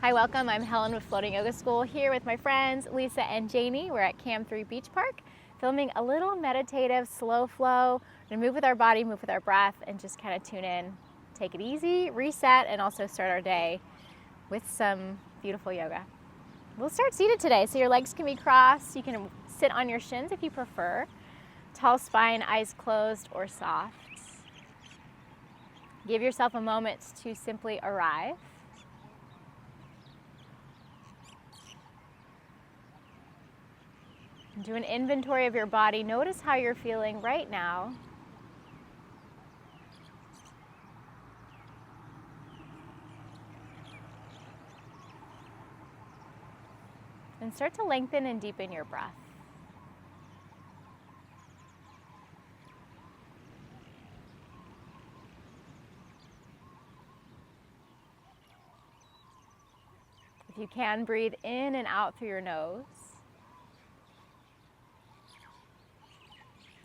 Hi, welcome. I'm Helen with Floating Yoga School here with my friends Lisa and Janie. We're at Kamaole Beach Park filming a little meditative slow flow. We're gonna move with our body, move with our breath, and just kind of tune in, take it easy, reset, and also start our day with some beautiful yoga. We'll start seated today, so your legs can be crossed. You can sit on your shins if you prefer. Tall spine, eyes closed or soft. Give yourself a moment to simply arrive. Do an inventory of your body. Notice how you're feeling right now. And start to lengthen and deepen your breath. If you can, breathe in and out through your nose.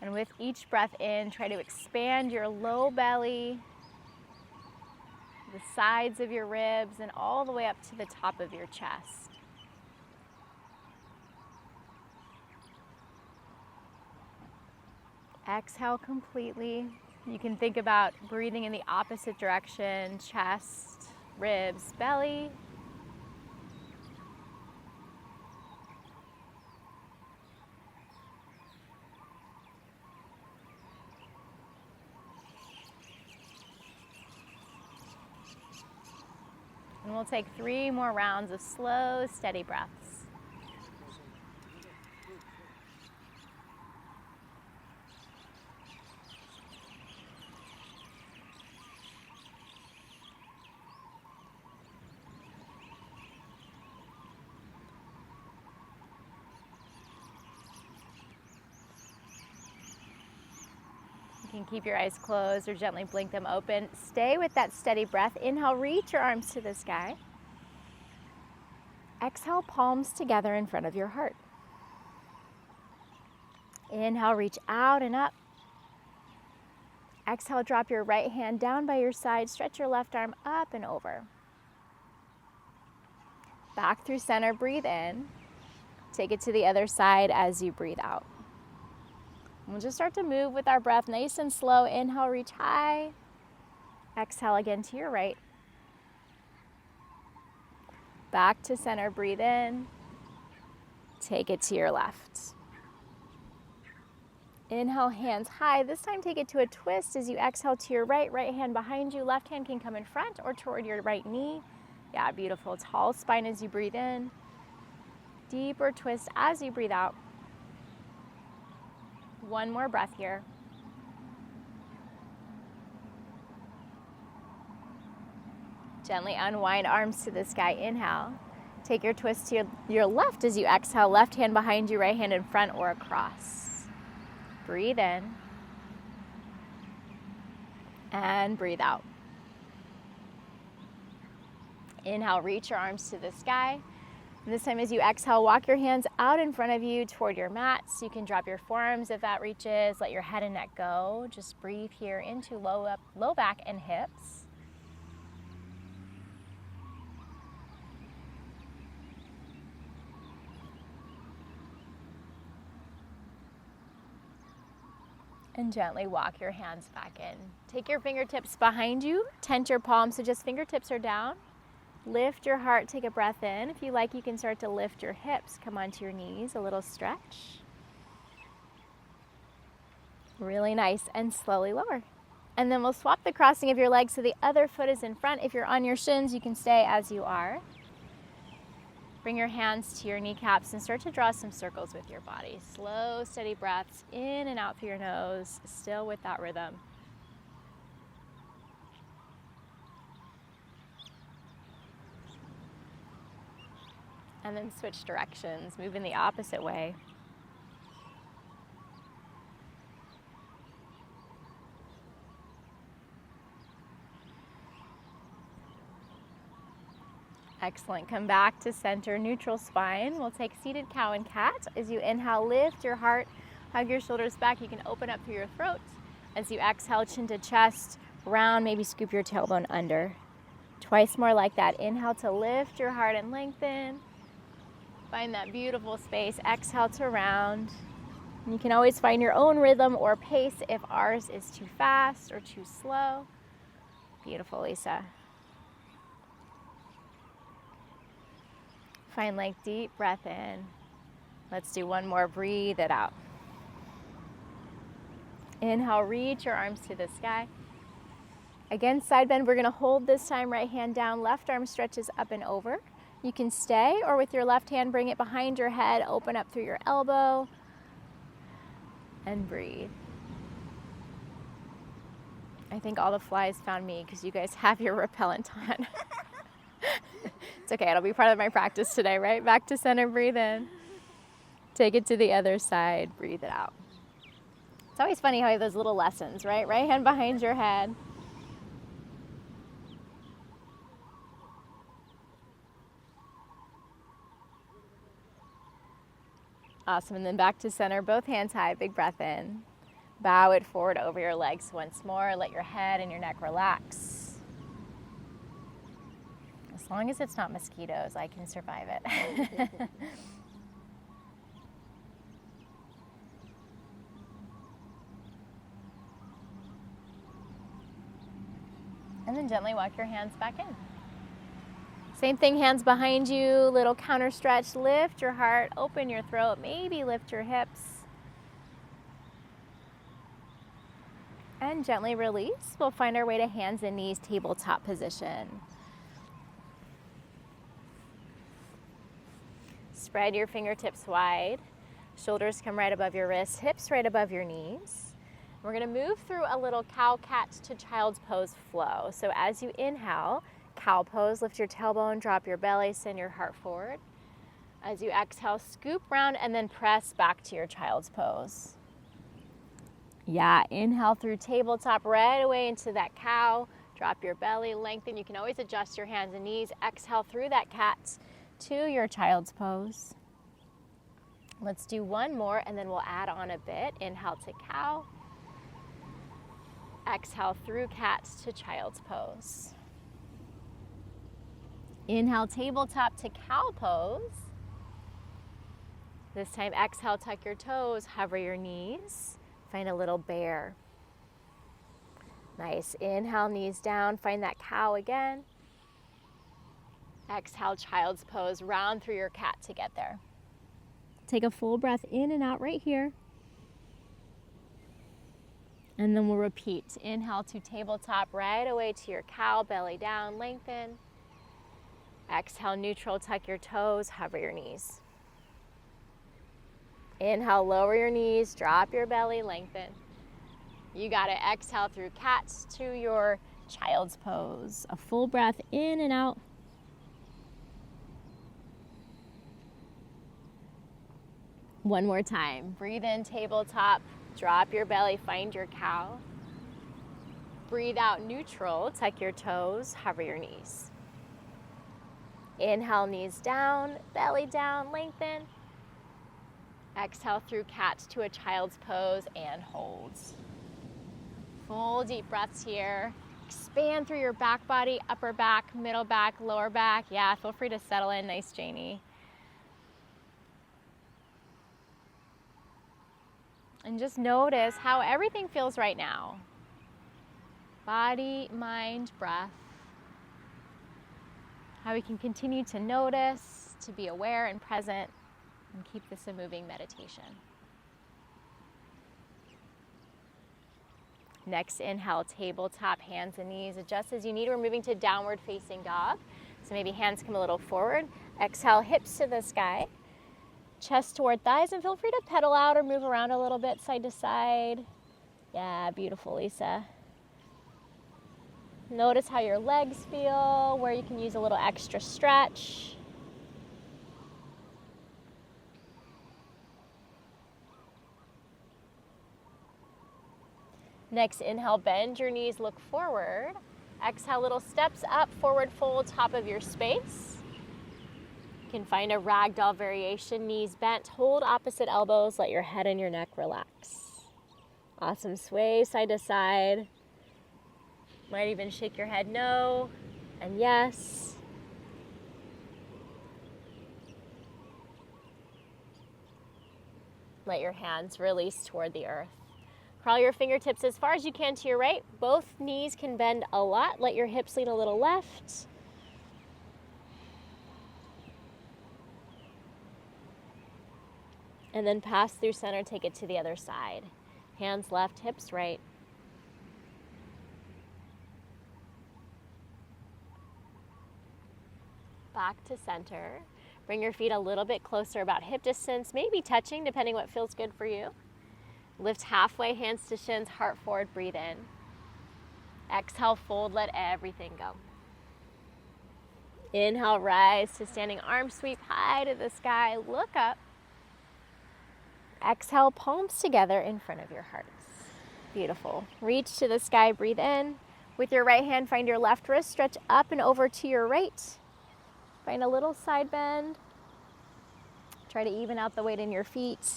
And with each breath in, try to expand your low belly, the sides of your ribs, and all the way up to the top of your chest. Exhale completely. You can think about breathing in the opposite direction, chest, ribs, belly. And we'll take 3 more rounds of slow, steady breaths. You can keep your eyes closed or gently blink them open. Stay with that steady breath. Inhale, reach your arms to the sky. Exhale, palms together in front of your heart. Inhale, reach out and up. Exhale, drop your right hand down by your side. Stretch your left arm up and over. Back through center, breathe in. Take it to the other side as you breathe out. We'll just start to move with our breath nice and slow. Inhale, reach high. Exhale again to your right. Back to center, breathe in. Take it to your left. Inhale, hands high. This time take it to a twist as you exhale to your right. Right hand behind you. Left hand can come in front or toward your right knee. Yeah, beautiful. Tall spine as you breathe in. Deeper twist as you breathe out. One more breath here. Gently unwind, arms to the sky. Inhale. Take your twist to your left as you exhale. Left hand behind you, right hand in front or across. Breathe in. And breathe out. Inhale, reach your arms to the sky. This time as you exhale, walk your hands out in front of you toward your mat. So you can drop your forearms if that reaches. Let your head and neck go. Just breathe here into low back and hips. And gently walk your hands back in. Take your fingertips behind you. Tent your palms so just fingertips are down. Lift your heart, take a breath in. If you like, you can start to lift your hips. Come onto your knees, a little stretch. Really nice, and slowly lower. And then we'll swap the crossing of your legs so the other foot is in front. If you're on your shins, you can stay as you are. Bring your hands to your kneecaps and start to draw some circles with your body. Slow, steady breaths in and out through your nose, still with that rhythm. And then switch directions, move in the opposite way. Excellent. Come back to center, neutral spine. We'll take seated cow and cat. As you inhale, lift your heart, hug your shoulders back. You can open up through your throat. As you exhale, chin to chest, round, maybe scoop your tailbone under. Twice more like that. Inhale to lift your heart and lengthen. Find that beautiful space. Exhale to round. And you can always find your own rhythm or pace if ours is too fast or too slow. Beautiful, Lisa. Find like deep breath in. Let's do one more. Breathe it out. Inhale, reach your arms to the sky. Again, side bend. We're going to hold this time. Right hand down, left arm stretches up and over. You can stay, or with your left hand, bring it behind your head, open up through your elbow, and breathe. I think all the flies found me because you guys have your repellent on. It's okay, it'll be part of my practice today, right? Back to center, breathe in. Take it to the other side, breathe it out. It's always funny how you have those little lessons, right? Right hand behind your head. Awesome, and then back to center, both hands high, big breath in. Bow it forward over your legs once more. Let your head and your neck relax. As long as it's not mosquitoes, I can survive it. And then gently walk your hands back in. Same thing, hands behind you, little counter stretch. Lift your heart, open your throat, maybe lift your hips. And gently release. We'll find our way to hands and knees, tabletop position. Spread your fingertips wide. Shoulders come right above your wrists, hips right above your knees. We're going to move through a little cow, cat to child's pose flow. So as you inhale, cow pose, lift your tailbone, drop your belly, send your heart forward. As you exhale, scoop round and then press back to your child's pose. Yeah, inhale through tabletop right away into that cow. Drop your belly, lengthen. You can always adjust your hands and knees. Exhale through that cat to your child's pose. Let's do one more and then we'll add on a bit. Inhale to cow. Exhale through cat to child's pose. Inhale, tabletop to cow pose. This time, exhale, tuck your toes, hover your knees. Find a little bear. Nice. Inhale, knees down. Find that cow again. Exhale, child's pose. Round through your cat to get there. Take a full breath in and out right here. And then we'll repeat. Inhale to tabletop, right away to your cow, belly down, lengthen. Exhale, neutral, tuck your toes, hover your knees. Inhale, lower your knees, drop your belly, lengthen. You got it. Exhale through cats to your child's pose. A full breath in and out. One more time. Breathe in, tabletop, drop your belly, find your cow. Breathe out, neutral, tuck your toes, hover your knees. Inhale, knees down, belly down, lengthen. Exhale through cat to a child's pose and holds. Full deep breaths here. Expand through your back body, upper back, middle back, lower back. Yeah, feel free to settle in. Nice, Janie. And just notice how everything feels right now. Body, mind, breath. How we can continue to notice, to be aware and present, and keep this a moving meditation. Next, inhale, tabletop, hands and knees. Adjust as you need. We're moving to downward facing dog. So maybe hands come a little forward. Exhale, hips to the sky. Chest toward thighs, and feel free to pedal out or move around a little bit side to side. Yeah, beautiful, Lisa. Notice how your legs feel, where you can use a little extra stretch. Next, inhale, bend your knees, look forward. Exhale, little steps up, forward fold, top of your space. You can find a ragdoll variation, knees bent, hold opposite elbows, let your head and your neck relax. Awesome, sway side to side. Might even shake your head no, and yes. Let your hands release toward the earth. Crawl your fingertips as far as you can to your right. Both knees can bend a lot. Let your hips lean a little left. And then pass through center, take it to the other side. Hands left, hips right. Back to center. Bring your feet a little bit closer, about hip distance, maybe touching, depending what feels good for you. Lift halfway, hands to shins, heart forward, breathe in. Exhale, fold, let everything go. Inhale, rise to standing, arms sweep high to the sky, look up. Exhale, palms together in front of your hearts. Beautiful. Reach to the sky, breathe in. With your right hand, find your left wrist, stretch up and over to your right. Find a little side bend. Try to even out the weight in your feet.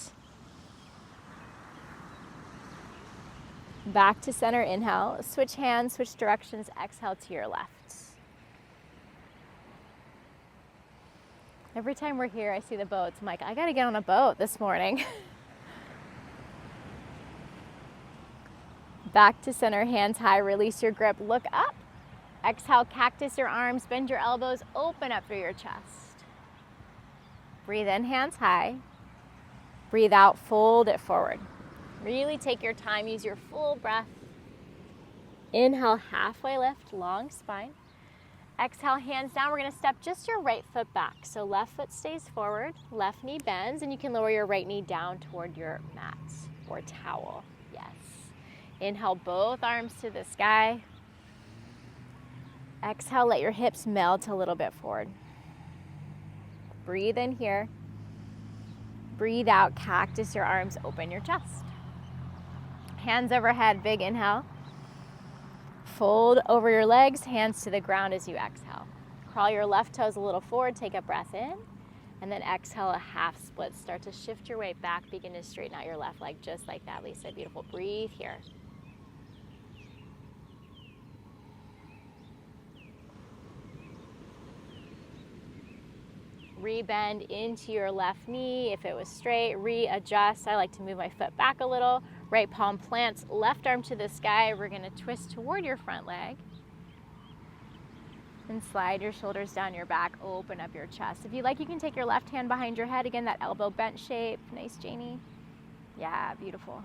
Back to center, inhale. Switch hands, switch directions, exhale to your left. Every time we're here, I see the boats. I'm like, I gotta get on a boat this morning. Back to center, hands high, release your grip, look up. Exhale, cactus your arms, bend your elbows, open up through your chest. Breathe in, hands high. Breathe out, fold it forward. Really take your time, use your full breath. Inhale, halfway lift, long spine. Exhale, hands down. We're gonna step just your right foot back. So left foot stays forward, left knee bends, and you can lower your right knee down toward your mat or towel. Yes. Inhale, both arms to the sky. Exhale, let your hips melt a little bit forward. Breathe in here. Breathe out, cactus your arms, open your chest. Hands overhead, big inhale. Fold over your legs, hands to the ground as you exhale. Crawl your left toes a little forward, take a breath in, and then exhale a half split. Start to shift your weight back, begin to straighten out your left leg just like that, Lisa. Beautiful, breathe here. Rebend into your left knee. If it was straight, readjust. I like to move my foot back a little. Right palm plants, left arm to the sky. We're gonna twist toward your front leg. And slide your shoulders down your back, open up your chest. If you like, you can take your left hand behind your head. Again, that elbow bent shape. Nice, Janie. Yeah, beautiful.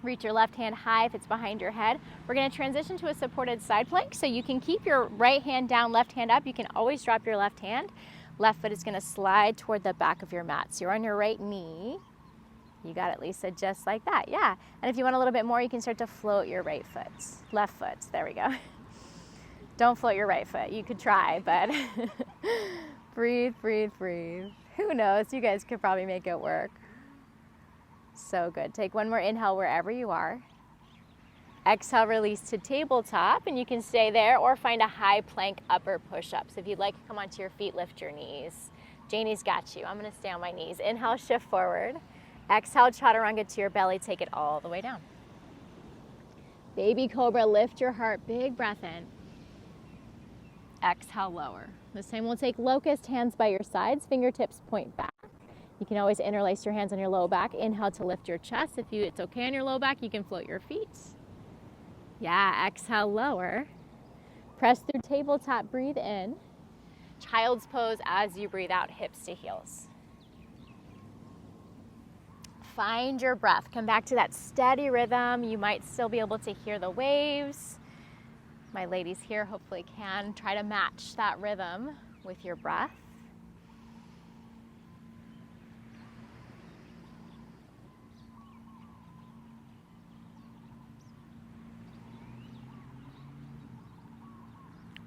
Reach your left hand high if it's behind your head. We're gonna transition to a supported side plank, so you can keep your right hand down, left hand up. You can always drop your left hand. Left foot is gonna slide toward the back of your mat. So you're on your right knee. You got it, Lisa, just like that, yeah. And if you want a little bit more, you can start to float your right foot. Left foot, there we go. Don't float your right foot. You could try, but breathe, breathe, breathe. Who knows, you guys could probably make it work. So good. Take one more inhale wherever you are. Exhale, release to tabletop, and you can stay there or find a high plank upper push-up. So if you'd like to come onto your feet, lift your knees. Janie's got you. I'm gonna stay on my knees. Inhale, shift forward. Exhale, chaturanga to your belly. Take it all the way down. Baby cobra, lift your heart. Big breath in. Exhale, lower. This time we'll take locust, hands by your sides, fingertips point back. You can always interlace your hands on your low back. Inhale to lift your chest. If it's okay on your low back, you can float your feet. Yeah, exhale, lower. Press through tabletop, breathe in. Child's pose as you breathe out, hips to heels. Find your breath. Come back to that steady rhythm. You might still be able to hear the waves. My ladies here hopefully can try to match that rhythm with your breath.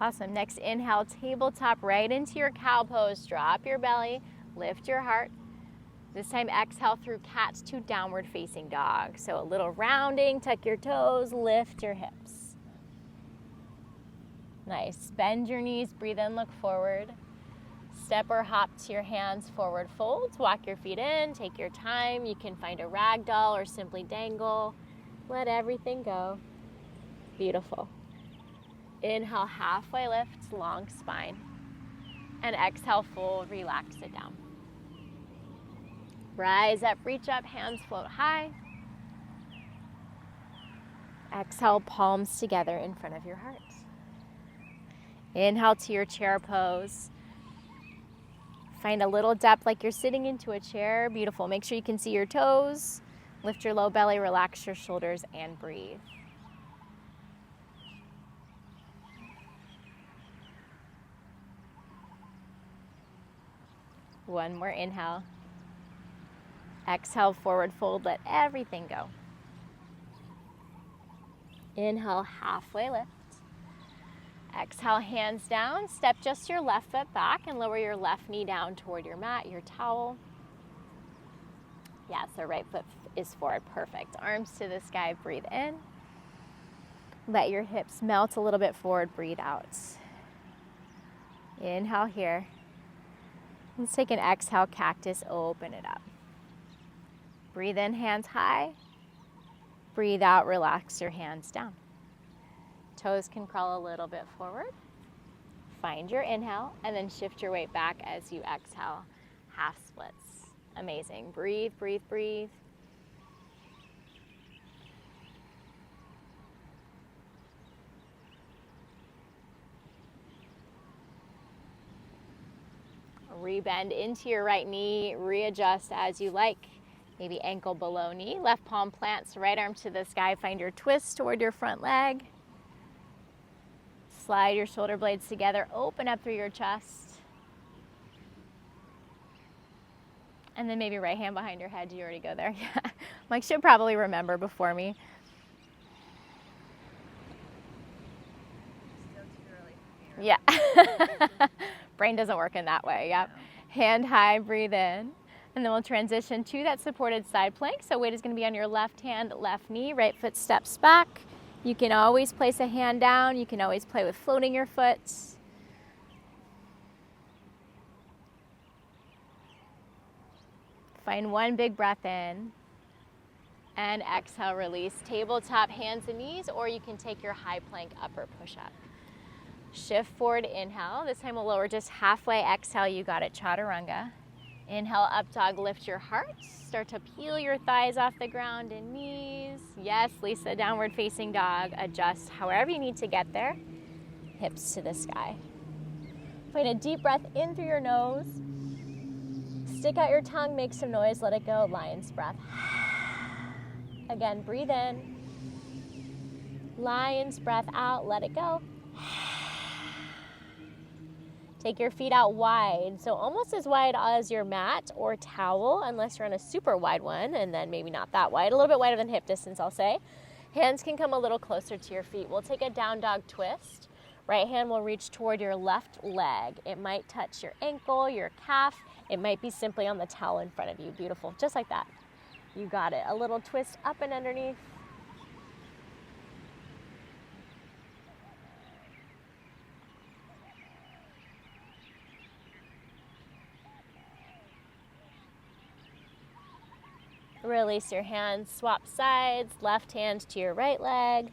Awesome. Next inhale, tabletop right into your cow pose. Drop your belly, lift your heart. This time exhale through cat to downward facing dog. So a little rounding, tuck your toes, lift your hips. Nice. Bend your knees, breathe in, look forward. Step or hop to your hands, forward folds. Walk your feet in, take your time. You can find a rag doll or simply dangle. Let everything go. Beautiful. Inhale, halfway lift, long spine. And exhale, fold, relax it down. Rise up, reach up, hands float high. Exhale, palms together in front of your heart. Inhale to your chair pose. Find a little depth like you're sitting into a chair. Beautiful. Make sure you can see your toes. Lift your low belly, relax your shoulders, and breathe. One more inhale. Exhale, forward fold, let everything go. Inhale, halfway lift. Exhale, hands down. Step just your left foot back and lower your left knee down toward your mat, your towel. Yeah, so right foot is forward. Perfect. Arms to the sky. Breathe in. Let your hips melt a little bit forward. Breathe out. Inhale here. Let's take an exhale, cactus. Open it up. Breathe in, hands high. Breathe out, relax your hands down. Toes can crawl a little bit forward. Find your inhale and then shift your weight back as you exhale. Half splits. Amazing. Breathe, breathe, breathe. Rebend into your right knee, readjust as you like. Maybe ankle below knee, left palm plants, right arm to the sky. Find your twist toward your front leg. Slide your shoulder blades together, open up through your chest. And then maybe right hand behind your head. Did you already go there? Yeah. Mike should probably remember before me. Still too early for me, right? Yeah. Brain doesn't work in that way. Yep. No. Hand high, breathe in. And then we'll transition to that supported side plank. So weight is going to be on your left hand, left knee, right foot steps back. You can always place a hand down. You can always play with floating your foot. Find one big breath in. And exhale, release. Tabletop, hands and knees, or you can take your high plank upper push-up. Shift forward, inhale. This time we'll lower just halfway. Exhale, you got it, chaturanga. Inhale, up dog, lift your heart. Start to peel your thighs off the ground and knees. Yes, Lisa, downward facing dog. Adjust however you need to get there. Hips to the sky. Find a deep breath in through your nose. Stick out your tongue, make some noise, let it go. Lion's breath. Again, breathe in. Lion's breath out, let it go. Take your feet out wide, so almost as wide as your mat or towel, unless you're on a super wide one, and then maybe not that wide, a little bit wider than hip distance, I'll say. Hands can come a little closer to your feet. We'll take a down dog twist. Right hand will reach toward your left leg. It might touch your ankle, your calf. It might be simply on the towel in front of you. Beautiful, just like that. You got it. A little twist up and underneath. Release your hands, swap sides, left hand to your right leg.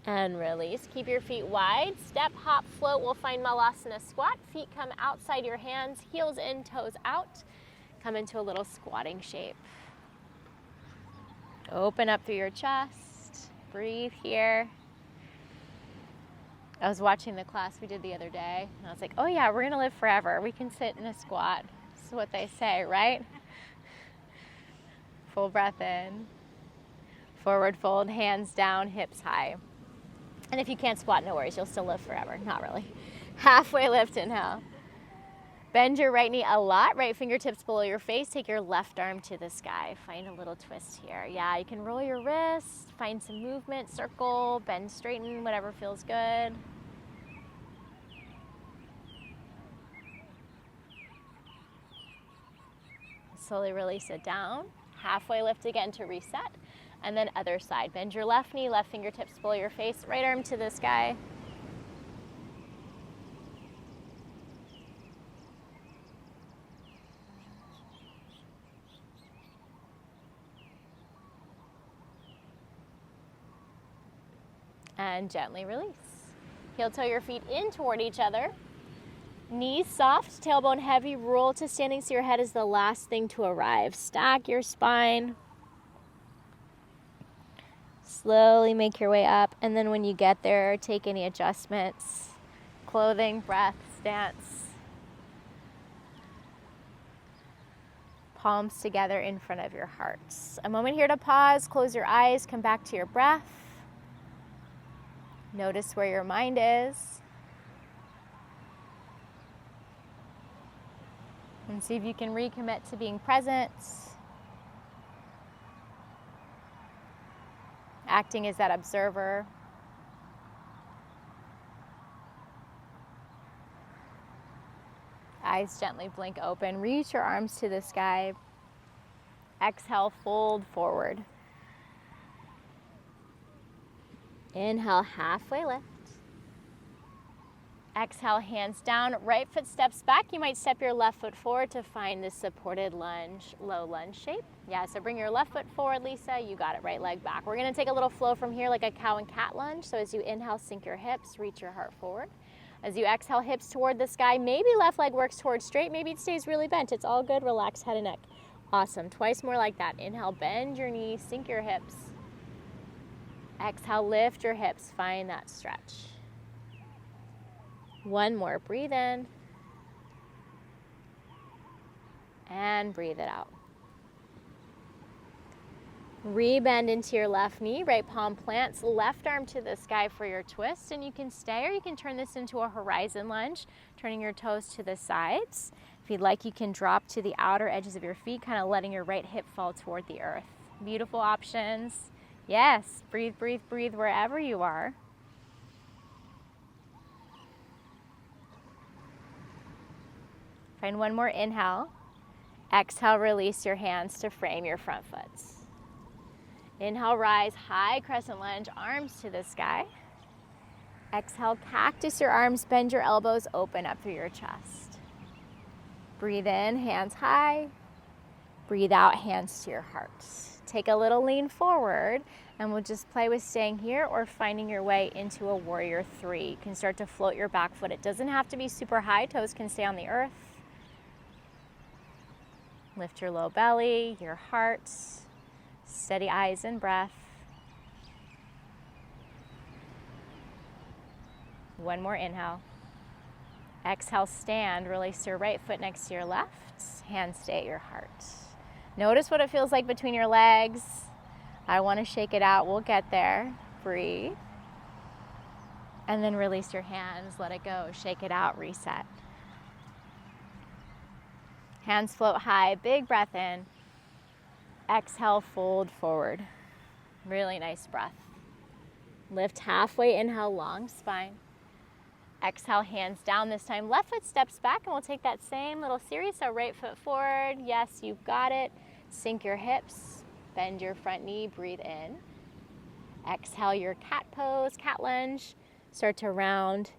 And release. Keep your feet wide. Step, hop, float. We'll find Malasana squat. Feet come outside your hands, heels in, toes out. Come into a little squatting shape. Open up through your chest. Breathe here. I was watching the class we did the other day, and I was like, oh yeah, we're going to live forever. We can sit in a squat. That's what they say, right? Full breath in. Forward fold, hands down, hips high. And if you can't squat, no worries. You'll still live forever. Not really. Halfway lift, inhale. Bend your right knee a lot, right fingertips below your face. Take your left arm to the sky. Find a little twist here. Yeah, you can roll your wrists, find some movement, circle, bend, straighten, whatever feels good. Slowly release it down. Halfway lift again to reset. And then other side. Bend your left knee, left fingertips below your face, right arm to the sky. And gently release. Heel toe your feet in toward each other. Knees soft, tailbone heavy, roll to standing so your head is the last thing to arrive. Stack your spine. Slowly make your way up, and then when you get there, take any adjustments. Clothing, breath, stance. Palms together in front of your hearts. A moment here to pause, close your eyes, come back to your breath. Notice where your mind is. And see if you can recommit to being present. Acting as that observer. Eyes gently blink open. Reach your arms to the sky. Exhale, fold forward. Inhale, halfway lift. Exhale, hands down, right foot steps back. You might step your left foot forward to find this supported lunge, low lunge shape. Yeah, so bring your left foot forward, Lisa. You got it, right leg back. We're gonna take a little flow from here like a cow and cat lunge. So as you inhale, sink your hips, reach your heart forward. As you exhale, hips toward the sky. Maybe left leg works towards straight. Maybe it stays really bent. It's all good. Relax head and neck. Awesome. Twice more like that. Inhale, bend your knees, sink your hips. Exhale, lift your hips. Find that stretch. One more. Breathe in. And breathe it out. Rebend into your left knee, right palm plants, left arm to the sky for your twist, and you can stay or you can turn this into a horizon lunge, turning your toes to the sides. If you'd like, you can drop to the outer edges of your feet, kind of letting your right hip fall toward the earth. Beautiful options. Yes, breathe, breathe, breathe wherever you are. Find one more inhale. Exhale, release your hands to frame your front foot. Inhale, rise, high crescent lunge, arms to the sky. Exhale, cactus your arms, bend your elbows, open up through your chest. Breathe in, hands high. Breathe out, hands to your heart. Take a little lean forward, and we'll just play with staying here or finding your way into a warrior three. You can start to float your back foot. It doesn't have to be super high. Toes can stay on the earth. Lift your low belly, your heart. Steady eyes and breath. One more inhale. Exhale, stand. Release your right foot next to your left. Hands stay at your heart. Notice what it feels like between your legs. I want to shake it out. We'll get there. Breathe. And then release your hands. Let it go. Shake it out. Reset. Hands float high. Big breath in. Exhale, fold forward. Really nice breath. Lift halfway, inhale, long spine. Exhale, hands down this time. Left foot steps back, and we'll take that same little series. So right foot forward. Yes, you've got it. Sink your hips. Bend your front knee. Breathe in. Exhale your cat pose, cat lunge. Start to round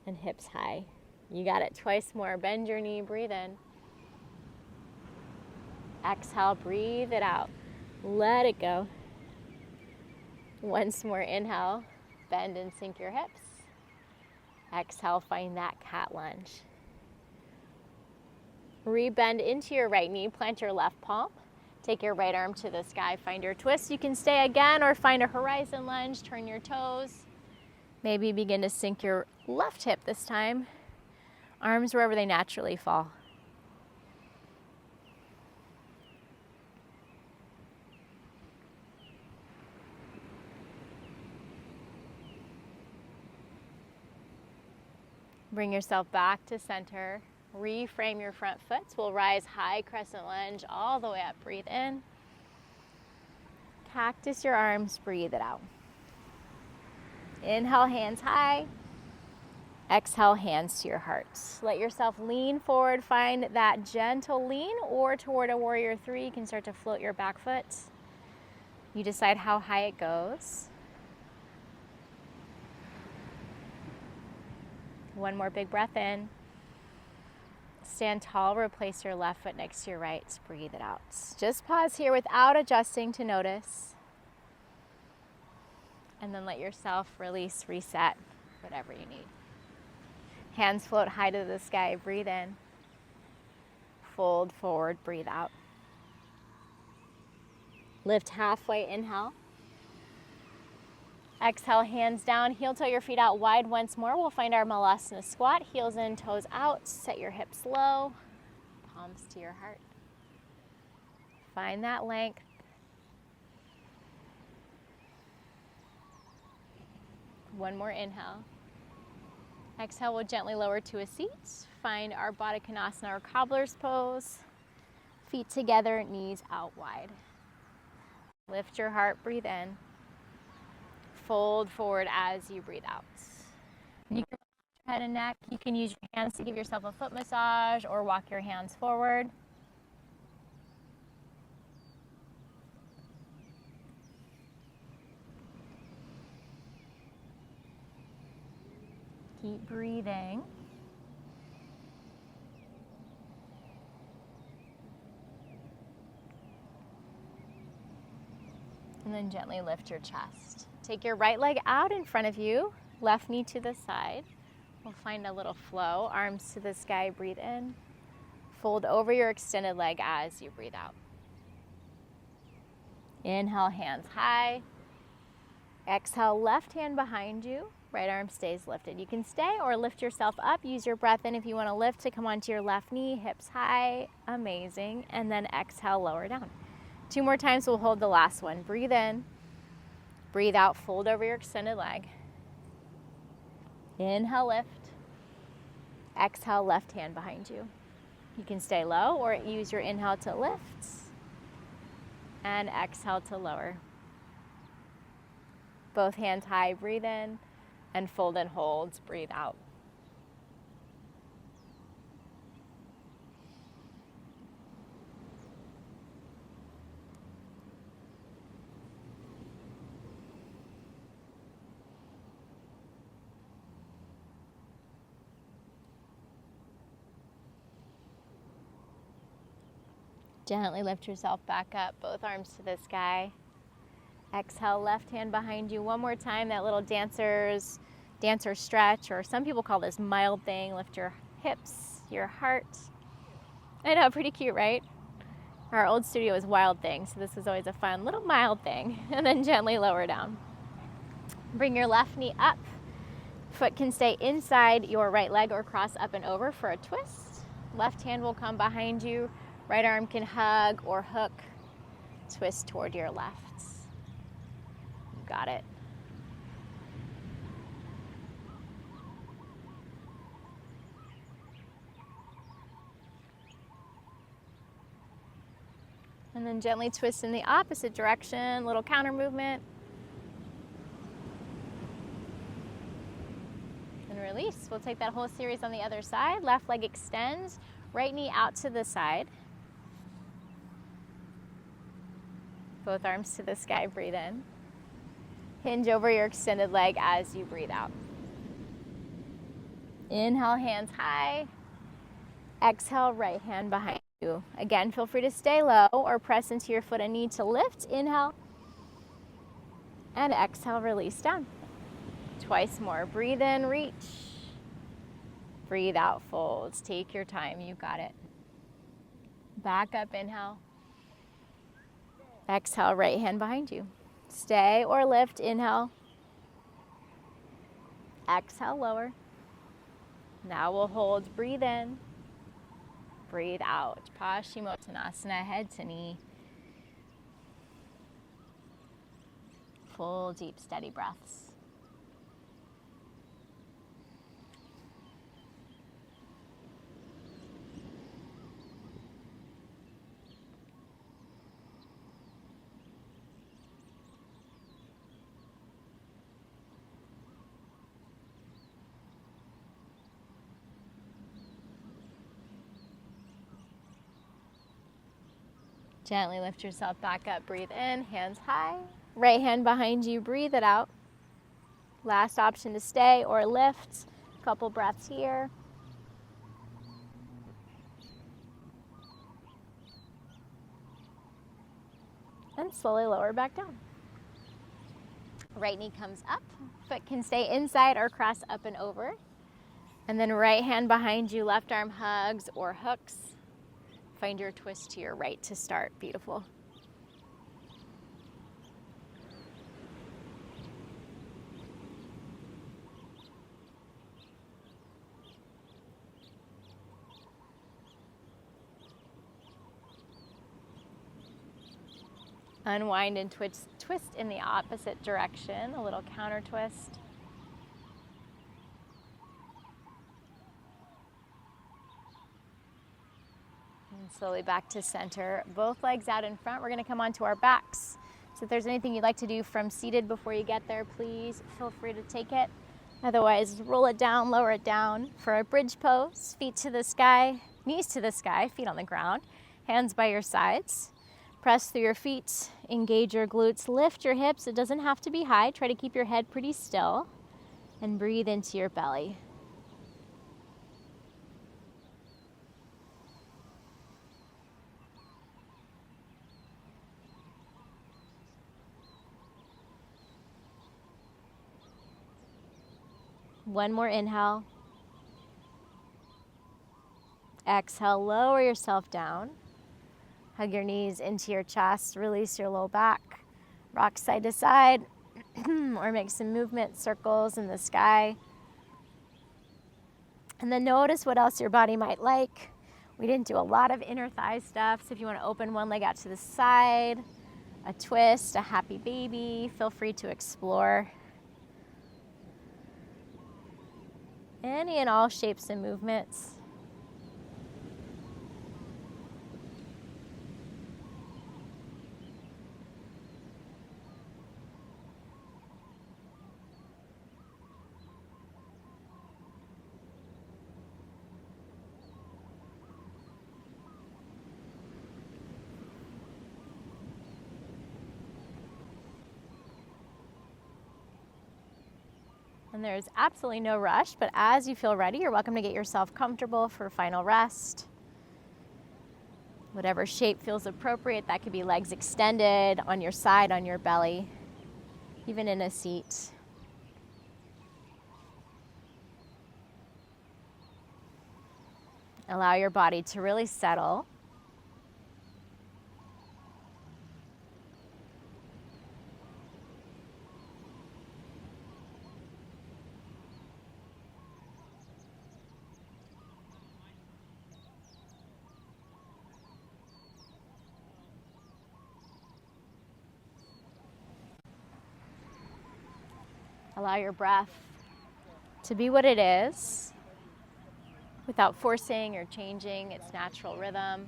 and hips high. You got it. Twice more. Bend your knee. Breathe in. Exhale, breathe it out. Let it go. Once more, inhale, bend and sink your hips. Exhale, find that cat lunge. Rebend into your right knee, plant your left palm. Take your right arm to the sky, find your twist. You can stay again or find a horizon lunge, turn your toes. Maybe begin to sink your left hip this time. Arms wherever they naturally fall. Bring yourself back to center. Reframe your front foot. We'll rise high crescent lunge all the way up. Breathe in. Cactus your arms. Breathe it out. Inhale, hands high. Exhale, hands to your heart. Let yourself lean forward. Find that gentle lean or toward a warrior three. You can start to float your back foot. You decide how high it goes. One more big breath in. Stand tall, replace your left foot next to your right. Breathe it out. Just pause here without adjusting to notice. And then let yourself release, reset, whatever you need. Hands float high to the sky. Breathe in. Fold forward, breathe out. Lift halfway, inhale. Exhale, hands down, heel toe your feet out wide once more. We'll find our Malasana squat, heels in, toes out. Set your hips low, palms to your heart. Find that length. One more inhale. Exhale, we'll gently lower to a seat. Find our Baddha Konasana or cobbler's pose. Feet together, knees out wide. Lift your heart, breathe in. Fold forward as you breathe out. You can lift your head and neck. You can use your hands to give yourself a foot massage or walk your hands forward. Keep breathing. And then gently lift your chest. Take your right leg out in front of you, left knee to the side. We'll find a little flow. Arms to the sky, breathe in. Fold over your extended leg as you breathe out. Inhale, hands high. Exhale, left hand behind you. Right arm stays lifted. You can stay or lift yourself up. Use your breath in if you want to lift to come onto your left knee, hips high. Amazing. And then exhale, lower down. 2 more times, we'll hold the last one. Breathe in. Breathe out, fold over your extended leg. Inhale, lift. Exhale, left hand behind you. You can stay low or use your inhale to lift. And exhale to lower. Both hands high, breathe in. And fold and hold, breathe out. Gently lift yourself back up, both arms to the sky. Exhale, left hand behind you. One more time, that little dancer stretch, or some people call this mild thing. Lift your hips, your heart. I know, pretty cute, right? Our old studio was wild thing, so this is always a fun little mild thing. And then gently lower down. Bring your left knee up. Foot can stay inside your right leg or cross up and over for a twist. Left hand will come behind you. Right arm can hug or hook. Twist toward your left. You got it. And then gently twist in the opposite direction, little counter movement. And release. We'll take that whole series on the other side. Left leg extends, right knee out to the side. Both arms to the sky, breathe in. Hinge over your extended leg as you breathe out. Inhale, hands high. Exhale, right hand behind you. Again, feel free to stay low or press into your foot and knee to lift. Inhale. And exhale, release down. Twice more. Breathe in, reach. Breathe out, folds. Take your time, you got it. Back up, inhale. Exhale, right hand behind you. Stay or lift, inhale. Exhale, lower. Now we'll hold, breathe in. Breathe out. Paschimottanasana, head to knee. Full, deep, steady breaths. Gently lift yourself back up. Breathe in, hands high. Right hand behind you, breathe it out. Last option to stay or lift. Couple breaths here. And slowly lower back down. Right knee comes up. Foot can stay inside or cross up and over. And then right hand behind you, left arm hugs or hooks. Find your twist to your right to start. Beautiful. Unwind and twist in the opposite direction, a little counter twist. And slowly back to center. Both legs out in front. We're going to come onto our backs. So if there's anything you'd like to do from seated before you get there, please feel free to take it. Otherwise, roll it down, lower it down. For a bridge pose, feet to the sky, knees to the sky, feet on the ground, hands by your sides. Press through your feet, engage your glutes, lift your hips. It doesn't have to be high. Try to keep your head pretty still and breathe into your belly. One more inhale. Exhale, lower yourself down. Hug your knees into your chest, release your low back. Rock side to side, or make some movement, circles in the sky. And then notice what else your body might like. We didn't do a lot of inner thigh stuff, so if you want to open one leg out to the side, a twist, a happy baby, feel free to explore. Any and all shapes and movements. And there's absolutely no rush, but as you feel ready, you're welcome to get yourself comfortable for final rest. Whatever shape feels appropriate, that could be legs extended, on your side, on your belly, even in a seat. Allow your body to really settle. Allow your breath to be what it is without forcing or changing its natural rhythm.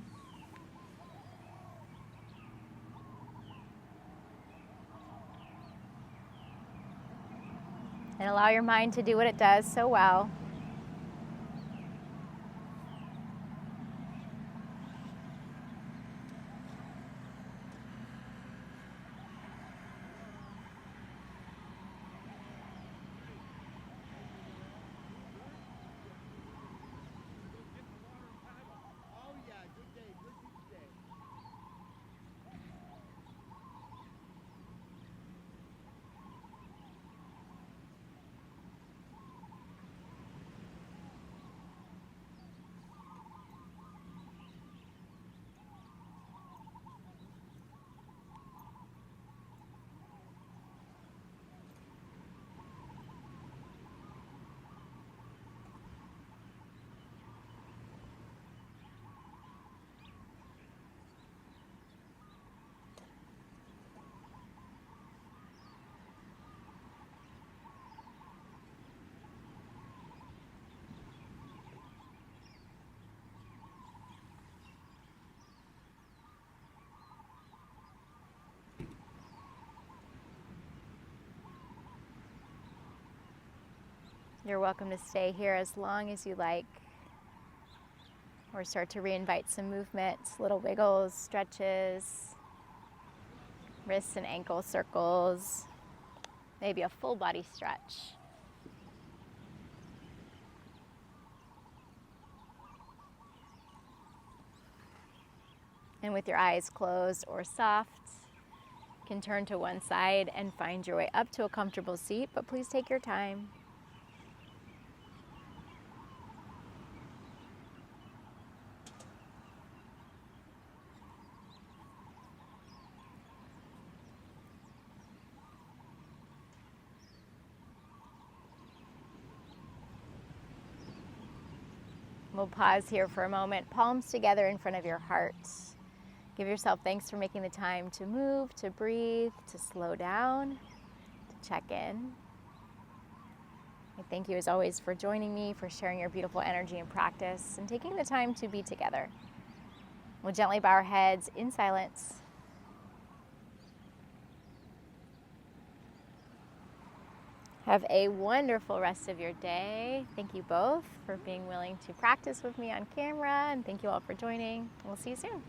And allow your mind to do what it does so well. You're welcome to stay here as long as you like, or start to reinvite some movement, little wiggles, stretches, wrists and ankle circles, maybe a full body stretch. And with your eyes closed or soft, you can turn to one side and find your way up to a comfortable seat, but please take your time. We'll pause here for a moment, palms together in front of your heart. Give yourself thanks for making the time to move, to breathe, to slow down, to check in. I thank you as always for joining me, for sharing your beautiful energy and practice, and taking the time to be together. We'll gently bow our heads in silence. Have a wonderful rest of your day. Thank you both for being willing to practice with me on camera, and thank you all for joining. We'll see you soon.